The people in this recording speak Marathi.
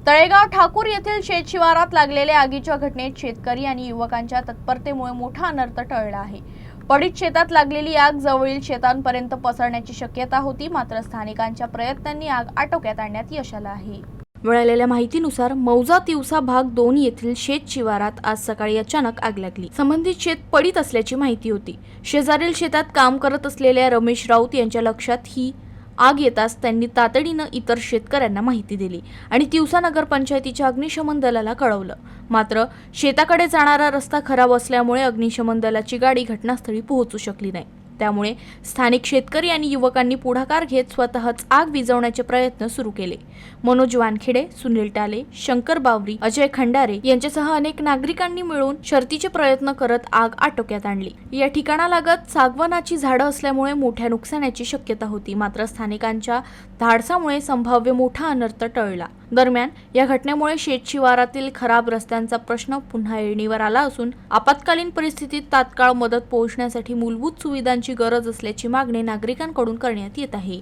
तळेगाव ठाकूर येथील शेतशिवारात लागलेल्या आगीच्या घटनेत शेतकरी आणि युवकांच्या तत्परतेमुळे मोठा अनर्थ टळला आहे। पडीत शेतात लागलेली आग जवळील शेतांपर्यंत पसरण्याची शक्यता होती, मात्र स्थानिकांच्या प्रयत्नांनी आग आटोक्यात आणण्यात यश आलं आहे। मिळालेल्या माहितीनुसार मौजा तिवसा भाग 2 येथील शेत शिवारात आज सकाळी अचानक आग लागली। संबंधित शेत पडीत असल्याची माहिती होती। शेजारील शेतात काम करत असलेल्या रमेश राऊत यांच्या लक्षात ही आग येताच त्यांनी तातडीनं इतर शेतकऱ्यांना माहिती दिली आणि तिवसा नगर पंचायतीच्या अग्निशमन दलाला कळवलं। मात्र शेताकडे जाणारा रस्ता खराब असल्यामुळे अग्निशमन दलाची गाडी घटनास्थळी पोहोचू शकली नाही। त्यामुळे स्थानिक शेतकरी आणि युवकांनी पुढाकार घेत स्वतःच आग विझवण्याचे प्रयत्न सुरू केले। मनोज वानखेडे, सुनील टाले, शंकर बावरी, अजय खंडारे यांच्यासह अनेक नागरिकांनी मिळून शर्थीचे प्रयत्न करत आग आटोक्यात आणली। या ठिकाणालगत सागवानाची झाडं असल्यामुळे मोठ्या नुकसानाची शक्यता होती, मात्र स्थानिकांच्या धाडसामुळे संभाव्य मोठा अनर्थ टळला। दरम्यान या घटनेमुळे शेतशिवारातील खराब रस्त्यांचा प्रश्न पुन्हा ऐरणीवर आला असून आपत्कालीन परिस्थितीत तात्काळ मदत पोहोचण्यासाठी मूलभूत सुविधांची गरज असल्याची मागणी नागरिकांकडून करण्यात येत आहे।